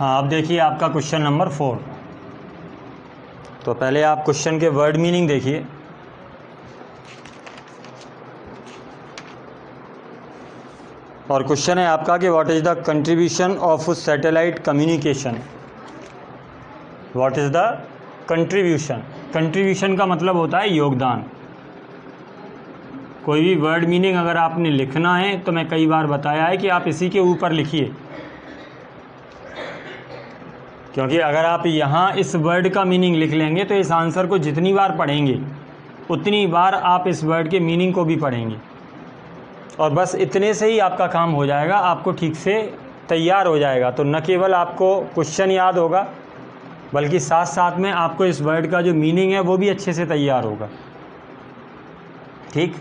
हाँ, अब देखिए आपका क्वेश्चन नंबर 4। तो पहले आप क्वेश्चन के वर्ड मीनिंग देखिए। और क्वेश्चन है आपका कि what is the contribution of satellite communication. What is the contribution. Contribution का मतलब होता है योगदान। कोई भी वर्ड मीनिंग अगर आपने लिखना है तो मैं कई बार बताया है कि आप इसी के ऊपर लिखिए, क्योंकि अगर आप यहाँ इस वर्ड का मीनिंग लिख लेंगे तो इस आंसर को जितनी बार पढ़ेंगे उतनी बार आप इस वर्ड के मीनिंग को भी पढ़ेंगे, और बस इतने से ही आपका काम हो जाएगा, आपको ठीक से तैयार हो जाएगा। तो न केवल आपको क्वेश्चन याद होगा बल्कि साथ साथ में आपको इस वर्ड का जो मीनिंग है वो भी अच्छे से तैयार होगा। ठीक,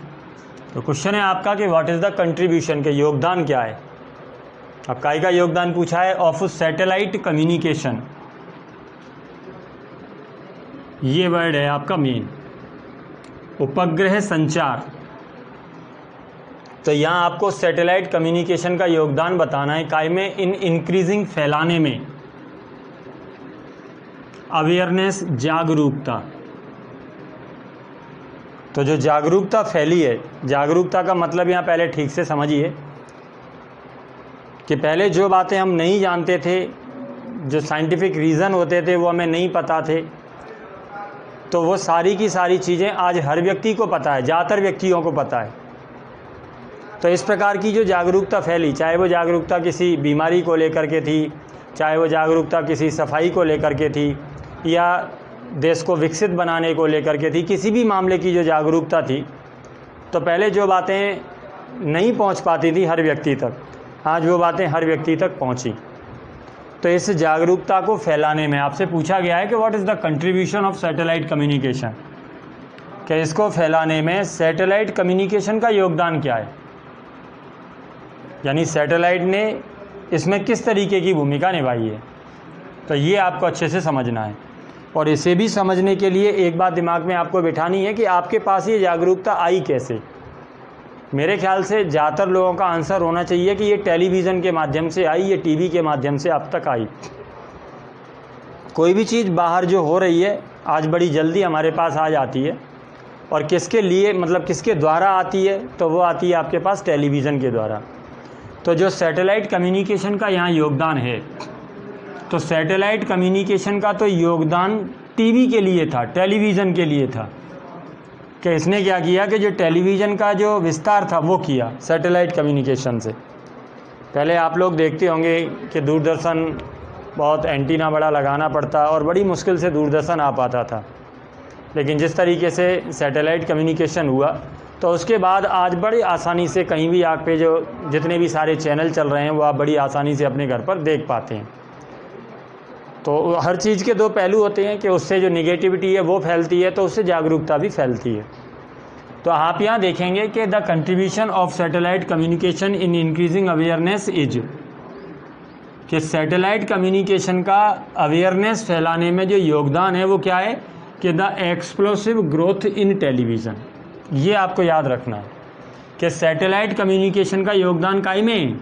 तो क्वेश्चन है आपका कि व्हाट इज़ द कंट्रीब्यूशन, के योगदान क्या है। अब काय का योगदान पूछा है, ऑफ सैटेलाइट कम्युनिकेशन। ये वर्ड है आपका मेन, उपग्रह संचार। तो यहाँ आपको सैटेलाइट कम्युनिकेशन का योगदान बताना है काय में, इन इंक्रीजिंग, फैलाने में, अवेयरनेस, जागरूकता। तो जो जागरूकता फैली है, जागरूकता का मतलब यहाँ पहले ठीक से समझिए कि पहले जो बातें हम नहीं जानते थे, जो साइंटिफिक रीज़न होते थे वो हमें नहीं पता थे, तो वो सारी की सारी चीज़ें आज हर व्यक्ति को पता है, ज़्यादातर व्यक्तियों को पता है। तो इस प्रकार की जो जागरूकता फैली, चाहे वो जागरूकता किसी बीमारी को लेकर के थी, चाहे वो जागरूकता किसी सफाई को लेकर के थी, या देश को विकसित बनाने को लेकर के थी, किसी भी मामले की जो जागरूकता थी, तो पहले जो बातें नहीं पहुंच पाती थी हर व्यक्ति तक, आज वो बातें हर व्यक्ति तक पहुंची। तो इस जागरूकता को फैलाने में आपसे पूछा गया है कि what is the contribution of satellite communication, कि इसको फैलाने में सैटेलाइट कम्युनिकेशन का योगदान क्या है, यानी सैटेलाइट ने इसमें किस तरीके की भूमिका निभाई है। तो ये आपको अच्छे से समझना है, और इसे भी समझने के लिए एक बात दिमाग में आपको बिठानी है कि आपके पास ये जागरूकता आई कैसे। मेरे ख्याल से ज़्यादातर लोगों का आंसर होना चाहिए कि ये टेलीविज़न के माध्यम से आई, ये टीवी के माध्यम से अब तक आई। कोई भी चीज़ बाहर जो हो रही है आज बड़ी जल्दी हमारे पास आ जाती है, और किसके लिए, मतलब किसके द्वारा आती है, तो वो आती है आपके पास टेलीविज़न के द्वारा। तो जो सैटेलाइट कम्युनिकेशन का यहाँ योगदान है, तो सैटेलाइट कम्युनिकेशन का तो योगदान टीवी के लिए था, टेलीविज़न के लिए था, कि इसने क्या किया कि जो टेलीविज़न का जो विस्तार था वो किया सैटेलाइट कम्युनिकेशन से। पहले आप लोग देखते होंगे कि दूरदर्शन बहुत एंटीना बड़ा लगाना पड़ता और बड़ी मुश्किल से दूरदर्शन आ पाता था, लेकिन जिस तरीके से सैटेलाइट कम्युनिकेशन हुआ तो उसके बाद आज बड़ी आसानी से कहीं भी आग पे जो जितने भी सारे चैनल चल रहे हैं वो आप बड़ी आसानी से अपने घर पर देख पाते हैं। तो हर चीज़ के दो पहलू होते हैं कि उससे जो निगेटिविटी है वो फैलती है, तो उससे जागरूकता भी फैलती है। तो आप यहाँ देखेंगे कि the contribution of satellite communication in increasing awareness is, कि सैटेलाइट कम्युनिकेशन का अवेयरनेस फैलाने में जो योगदान है वो क्या है, कि the explosive growth in television. ये आपको याद रखना है कि सैटेलाइट कम्युनिकेशन का योगदान काय में,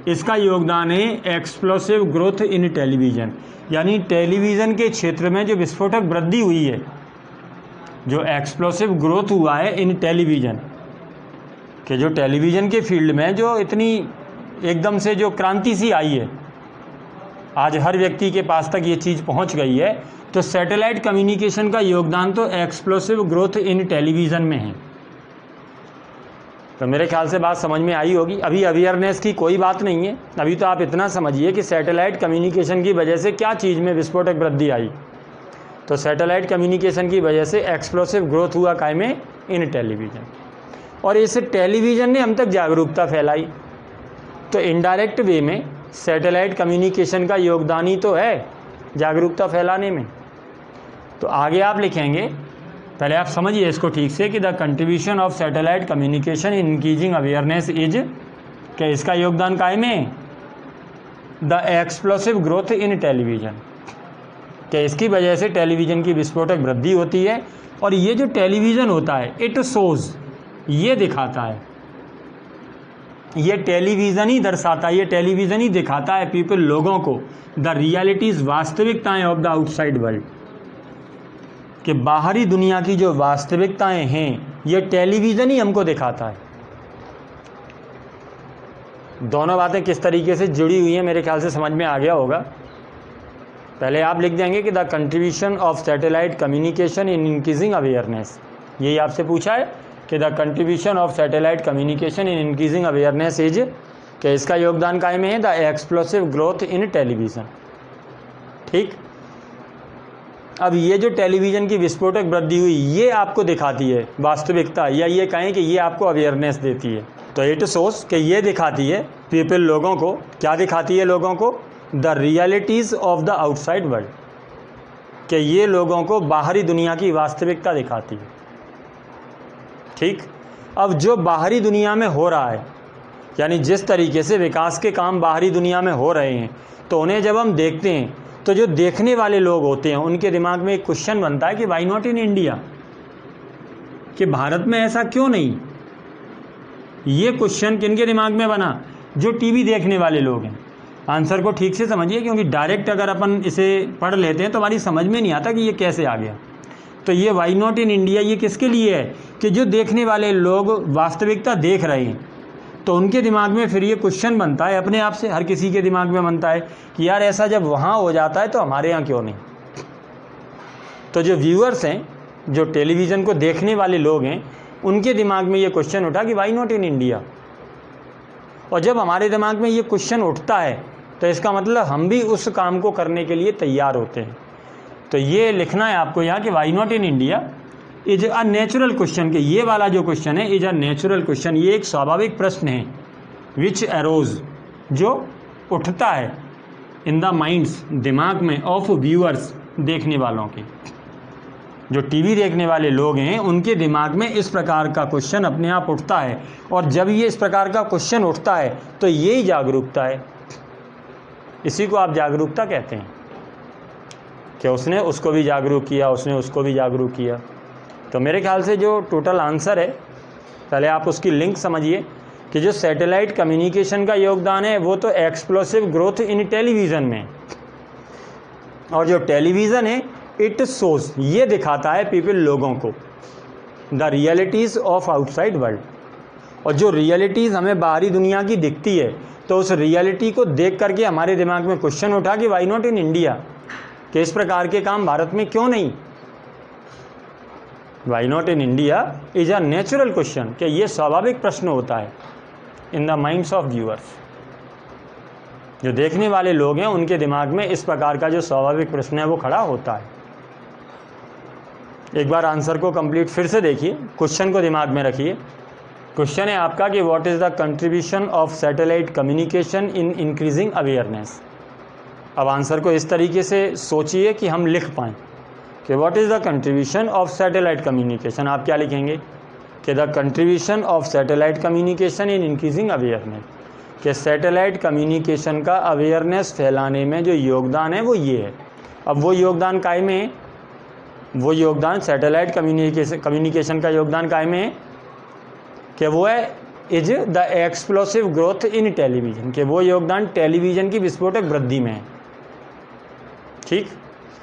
इसका योगदान है एक्सप्लोसिव ग्रोथ इन टेलीविज़न, यानी टेलीविज़न के क्षेत्र में जो विस्फोटक वृद्धि हुई है, जो एक्सप्लोसिव ग्रोथ हुआ है इन टेलीविज़न, कि जो टेलीविज़न के फील्ड में जो इतनी एकदम से जो क्रांति सी आई है, आज हर व्यक्ति के पास तक ये चीज़ पहुंच गई है, तो सैटेलाइट कम्युनिकेशन का योगदान तो एक्सप्लोसिव ग्रोथ इन टेलीविज़न में है। तो मेरे ख्याल से बात समझ में आई होगी। अभी अवेयरनेस की कोई बात नहीं है, अभी तो आप इतना समझिए कि सैटेलाइट कम्युनिकेशन की वजह से क्या चीज़ में विस्फोटक वृद्धि आई। तो सैटेलाइट कम्युनिकेशन की वजह से एक्सप्लोसिव ग्रोथ हुआ काय में, इन टेलीविज़न, और इस टेलीविज़न ने हम तक जागरूकता फैलाई। तो इनडायरेक्ट वे में सैटेलाइट कम्युनिकेशन का योगदान ही तो है जागरूकता फैलाने में। तो आगे आप लिखेंगे, पहले आप समझिए इसको ठीक से, कि the contribution of satellite communication in increasing awareness is, कि इसका योगदान काय में, the explosive growth in television, कि इसकी वजह से टेलीविज़न की विस्फोटक वृद्धि होती है। और ये जो टेलीविज़न होता है, इट शोज़, ये दिखाता है, ये टेलीविज़न ही दर्शाता है, ये टेलीविज़न ही दिखाता है पीपल लोगों को द रियलिटीज़ वास्तविकताएं ऑफ द आउटसाइड वर्ल्ड, कि बाहरी दुनिया की जो वास्तविकताएं हैं ये टेलीविज़न ही हमको दिखाता है। दोनों बातें किस तरीके से जुड़ी हुई हैं मेरे ख्याल से समझ में आ गया होगा। पहले आप लिख देंगे कि the contribution of satellite communication in increasing awareness, यही आपसे पूछा है कि the contribution of satellite communication in increasing awareness is, कि इसका योगदान काय में है the explosive growth in television. ठीक, अब ये जो टेलीविज़न की विस्फोटक वृद्धि हुई ये आपको दिखाती है वास्तविकता, या ये कहें कि ये आपको अवेयरनेस देती है। तो इट शोस कि ये दिखाती है पीपल लोगों को, क्या दिखाती है लोगों को, the realities of the outside world, कि ये लोगों को बाहरी दुनिया की वास्तविकता दिखाती है। ठीक, अब जो बाहरी दुनिया में हो रहा है, यानी जिस तरीके से विकास के काम बाहरी दुनिया में हो रहे हैं, तो उन्हें जब हम देखते हैं तो जो देखने वाले लोग होते हैं उनके दिमाग में एक क्वेश्चन बनता है कि वाई नॉट इन इंडिया, कि भारत में ऐसा क्यों नहीं। ये क्वेश्चन किनके दिमाग में बना, जो टीवी देखने वाले लोग हैं। आंसर को ठीक से समझिए, क्योंकि डायरेक्ट अगर अपन इसे पढ़ लेते हैं तो हमारी समझ में नहीं आता कि ये कैसे आ गया। तो ये वाई नॉट इन इंडिया ये किसके लिए है, कि जो देखने वाले लोग वास्तविकता देख रहे हैं तो उनके दिमाग में फिर ये क्वेश्चन बनता है, अपने आप से हर किसी के दिमाग में बनता है कि यार ऐसा जब वहाँ हो जाता है तो हमारे यहाँ क्यों नहीं। तो जो व्यूअर्स हैं, जो टेलीविज़न को देखने वाले लोग हैं, उनके दिमाग में ये क्वेश्चन उठा कि वाई नॉट इन इंडिया। और जब हमारे दिमाग में ये क्वेश्चन उठता है तो इसका मतलब हम भी उस काम को करने के लिए तैयार होते हैं। तो ये लिखना है आपको यहाँ कि why not in India is a natural question, कि ये वाला जो क्वेश्चन है इज अ नेचुरल क्वेश्चन, ये एक स्वाभाविक प्रश्न है, विच एरोज, जो उठता है, इन द माइंड्स, दिमाग में, ऑफ व्यूअर्स, देखने वालों के, जो टीवी देखने वाले लोग हैं उनके दिमाग में इस प्रकार का क्वेश्चन अपने आप उठता है। और जब ये इस प्रकार का क्वेश्चन उठता है तो यही जागरूकता है, इसी को आप जागरूकता कहते हैं, कि उसने उसको भी जागरूक किया, उसने उसको भी जागरूक किया। तो मेरे ख्याल से जो टोटल आंसर है, पहले आप उसकी लिंक समझिए कि जो सैटेलाइट कम्युनिकेशन का योगदान है वो तो एक्सप्लोसिव ग्रोथ इन टेलीविज़न में, और जो टेलीविज़न है इट शोज, ये दिखाता है पीपल लोगों को the realities of outside world. और जो रियलिटीज़ हमें बाहरी दुनिया की दिखती है तो उस रियलिटी को देख करके हमारे दिमाग में क्वेश्चन उठा कि वाई नॉट इन इंडिया, कि इस प्रकार के काम भारत में क्यों नहीं। Why not in India is a natural question, कि ये स्वाभाविक प्रश्न होता है in the minds of viewers, जो देखने वाले लोग हैं उनके दिमाग में इस प्रकार का जो स्वाभाविक प्रश्न है वो खड़ा होता है। एक बार आंसर को कंप्लीट फिर से देखिए, क्वेश्चन को दिमाग में रखिए। क्वेश्चन है आपका कि what is the contribution of satellite communication in increasing awareness. अब आंसर को इस तरीके से सोचिए कि हम लिख पाएँ कि what is the contribution of satellite communication. आप क्या लिखेंगे कि the contribution of satellite communication in increasing awareness, कि सैटेलाइट कम्युनिकेशन का अवेयरनेस फैलाने में जो योगदान है वो ये है। अब वो योगदान काय में है, वो योगदान सैटेलाइट कम्युनिकेशन का योगदान काय में है, कि वो है is the explosive growth in television, कि वो योगदान टेलीविज़न की विस्फोटक वृद्धि में है। ठीक,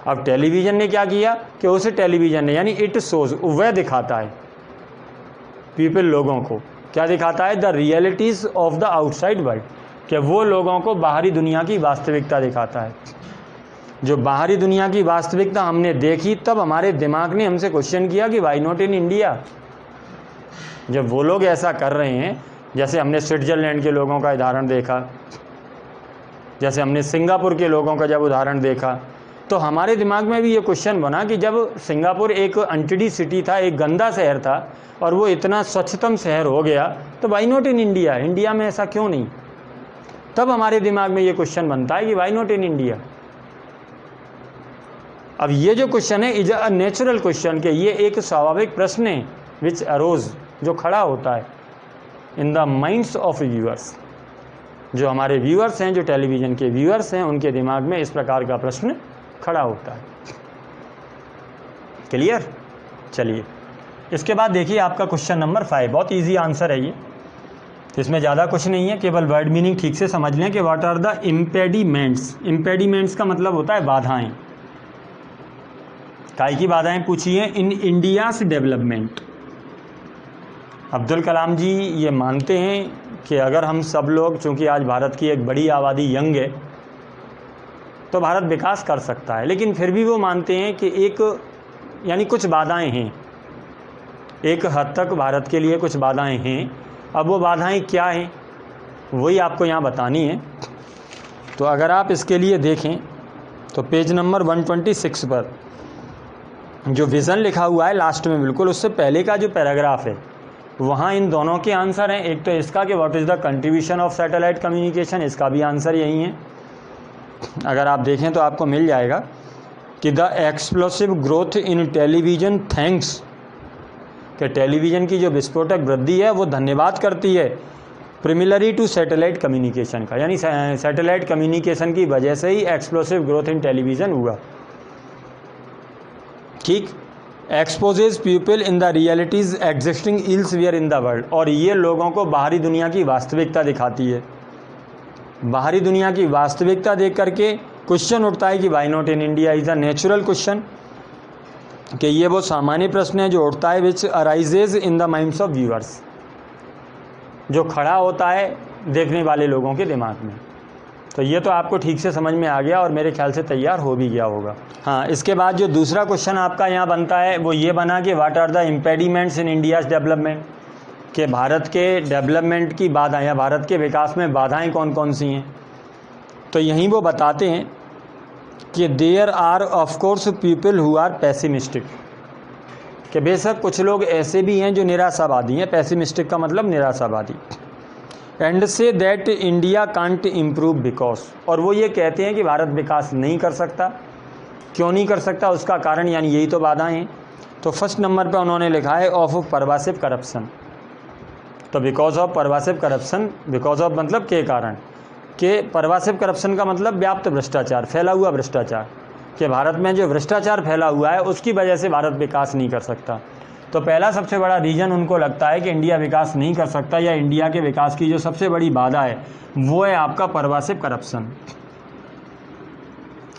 अब टेलीविज़न ने क्या किया कि उस टेलीविज़न ने, यानी इट शोज, वह दिखाता है पीपल लोगों को, क्या दिखाता है, the realities of the outside world, कि वो लोगों को बाहरी दुनिया की वास्तविकता दिखाता है। जो बाहरी दुनिया की वास्तविकता हमने देखी तब हमारे दिमाग ने हमसे क्वेश्चन किया कि वाई नॉट इन इंडिया। जब वो लोग ऐसा कर रहे हैं, जैसे हमने स्विट्ज़रलैंड के लोगों का उदाहरण देखा, जैसे हमने सिंगापुर के लोगों का जब उदाहरण देखा, तो हमारे दिमाग में भी ये क्वेश्चन बना कि जब सिंगापुर एक अनटिडी सिटी था, एक गंदा शहर था, और वो इतना स्वच्छतम शहर हो गया, तो why not in India, India में ऐसा क्यों नहीं। तब हमारे दिमाग में ये क्वेश्चन बनता है कि वाई नॉट इन इंडिया। अब ये जो क्वेश्चन है इज अ नेचुरल क्वेश्चन, कि ये एक स्वाभाविक प्रश्न है विच अरोज, जो खड़ा होता है in the minds of viewers, जो हमारे व्यूअर्स हैं, जो टेलीविज़न के व्यूअर्स हैं, उनके दिमाग में इस प्रकार का प्रश्न खड़ा होता है। क्लियर? चलिए इसके बाद देखिए आपका क्वेश्चन नंबर 5, बहुत इजी आंसर है ये। तो इसमें ज़्यादा कुछ नहीं है, केवल वर्ड मीनिंग ठीक से समझ लें कि what are the impediments. Impediments का मतलब होता है बाधाएं। काय की बाधाएं पूछी हैं? In India's development. Abdul Kalam ji ये मानते हैं कि अगर हम सब लोग, चूँकि आज भारत की एक बड़ी आबादी यंग है, तो भारत विकास कर सकता है, लेकिन फिर भी वो मानते हैं कि एक यानी कुछ बाधाएं हैं, एक हद तक भारत के लिए कुछ बाधाएं हैं। अब वो बाधाएं क्या हैं वही आपको यहाँ बतानी है। तो अगर आप इसके लिए देखें तो पेज नंबर 126 पर जो विज़न लिखा हुआ है लास्ट में बिल्कुल उससे पहले का जो पैराग्राफ है वहाँ इन दोनों के आंसर हैं। एक तो इसका कि what is the contribution of satellite communication, इसका भी आंसर यही है। अगर आप देखें तो आपको मिल जाएगा कि the explosive growth in television thanks, कि टेलीविज़न की जो विस्फोटक वृद्धि है वो धन्यवाद करती है प्रिमिलरी टू सैटेलाइट कम्युनिकेशन का, यानी सैटेलाइट कम्युनिकेशन की वजह से ही एक्सप्लोसिव ग्रोथ इन टेलीविज़न हुआ। ठीक, exposes people in the realities existing elsewhere in the world, और ये लोगों को बाहरी दुनिया की वास्तविकता दिखाती है। बाहरी दुनिया की वास्तविकता देख करके क्वेश्चन उठता है कि why not in India, is a natural question, कि ये वो सामान्य प्रश्न है जो उठता है which arises in the minds of viewers, जो खड़ा होता है देखने वाले लोगों के दिमाग में। तो ये तो आपको ठीक से समझ में आ गया और मेरे ख्याल से तैयार हो भी गया होगा। हाँ, इसके बाद जो दूसरा क्वेश्चन आपका यहाँ बनता है वो ये बना कि what are the impediments in India's development, कि भारत के डेवलपमेंट की बाधाएं या भारत के विकास में बाधाएं कौन कौन सी हैं। तो यहीं वो बताते हैं कि there are of course people who are pessimistic, कि बेशक कुछ लोग ऐसे भी हैं जो निराशावादी हैं। पैसिमिस्टिक का मतलब निराशावादी। And say that India can't improve because, और वो ये कहते हैं कि भारत विकास नहीं कर सकता। क्यों नहीं कर सकता, उसका कारण यानी यही तो बाधाएं हैं। तो फर्स्ट नंबर पे उन्होंने लिखा है ऑफ परवासिव करप्शन। तो because of pervasive corruption, because of मतलब के कारण, कि परवासिव करप्शन का मतलब व्याप्त भ्रष्टाचार, फैला हुआ भ्रष्टाचार, कि भारत में जो भ्रष्टाचार फैला हुआ है उसकी वजह से भारत विकास नहीं कर सकता। तो पहला सबसे बड़ा रीज़न उनको लगता है कि इंडिया विकास नहीं कर सकता, या इंडिया के विकास की जो सबसे बड़ी बाधा है वो है आपका परवासिव करप्शन,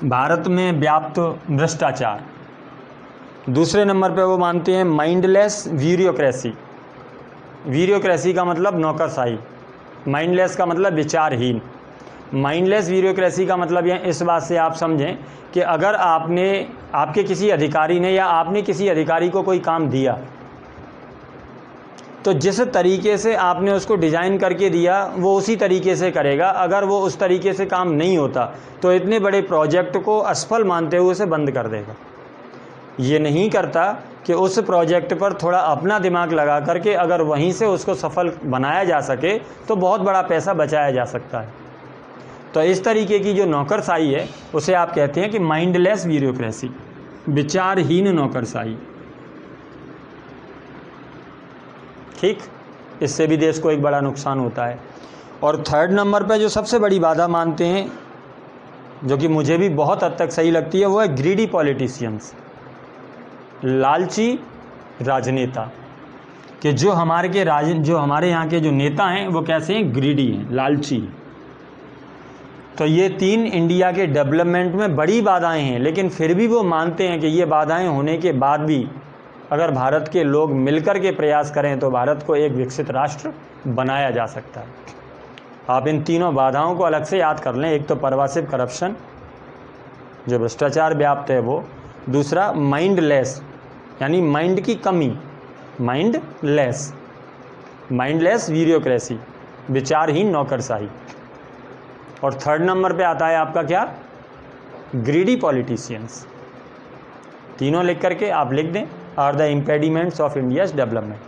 भारत में व्याप्त भ्रष्टाचार। दूसरे नंबर पे वो मानते हैं माइंडलेस ब्यूरोक्रेसी। ब्यूरोक्रेसी का मतलब नौकरशाही, माइंडलेस का मतलब विचारहीन। माइंडलेस ब्यूरोक्रेसी का मतलब ये इस बात से आप समझें कि अगर आपके किसी अधिकारी ने या आपने किसी अधिकारी को कोई काम दिया, तो जिस तरीके से आपने उसको डिज़ाइन करके दिया वो उसी तरीके से करेगा। अगर वो उस तरीके से काम नहीं होता तो इतने बड़े प्रोजेक्ट को असफल मानते हुए उसे बंद कर देगा। ये नहीं करता कि उस प्रोजेक्ट पर थोड़ा अपना दिमाग लगा करके अगर वहीं से उसको सफल बनाया जा सके तो बहुत बड़ा पैसा बचाया जा सकता है। तो इस तरीके की जो नौकरशाही है उसे आप कहते हैं कि माइंडलेस ब्यूरोक्रेसी, विचारहीन नौकरशाही। ठीक, इससे भी देश को एक बड़ा नुकसान होता है। और थर्ड नंबर पे जो सबसे बड़ी बाधा मानते हैं, जो कि मुझे भी बहुत हद तक सही लगती है, वो है ग्रीडी पॉलिटिशियंस, लालची राजनेता। कि जो हमारे यहाँ के जो नेता हैं वो कैसे हैं, ग्रीडी हैं, लालची। तो ये तीन इंडिया के डेवलपमेंट में बड़ी बाधाएं हैं, लेकिन फिर भी वो मानते हैं कि ये बाधाएं होने के बाद भी अगर भारत के लोग मिलकर के प्रयास करें तो भारत को एक विकसित राष्ट्र बनाया जा सकता है। आप इन तीनों बाधाओं को अलग से याद कर लें। एक तो परवासिव करप्शन, जो भ्रष्टाचार व्याप्त है वो। दूसरा माइंडलेस, यानी माइंड की कमी, माइंडलेस ब्यूरोक्रेसी, विचारहीन नौकरशाही। और थर्ड नंबर पे आता है आपका क्या, ग्रीडी पॉलिटिशियंस। तीनों लिख करके आप लिख दें, are the impediments of India's development.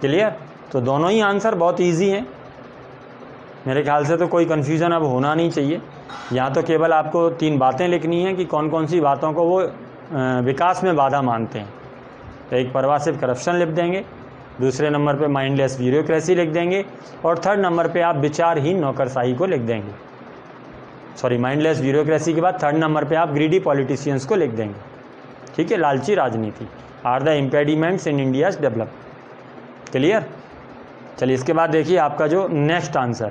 Clear? तो दोनों ही आंसर बहुत इजी हैं, मेरे ख्याल से तो कोई कन्फ्यूज़न अब होना नहीं चाहिए। यहाँ तो केवल आपको तीन बातें लिखनी हैं कि कौन कौन सी बातों को वो विकास में बाधा मानते हैं। तो एक परवासिव करप्शन लिख देंगे, दूसरे नंबर पे माइंडलेस ब्यूरोक्रेसी लिख देंगे, और थर्ड नंबर पे आप विचारहीन नौकरशाही को लिख देंगे। सॉरी, माइंडलेस ब्यूरोक्रेसी के बाद थर्ड नंबर पे आप ग्रीडी पॉलिटिशियंस को लिख देंगे। ठीक है, लालची राजनीति, are the impediments in India's development. Clear? चलिए इसके बाद देखिए आपका जो नेक्स्ट आंसर,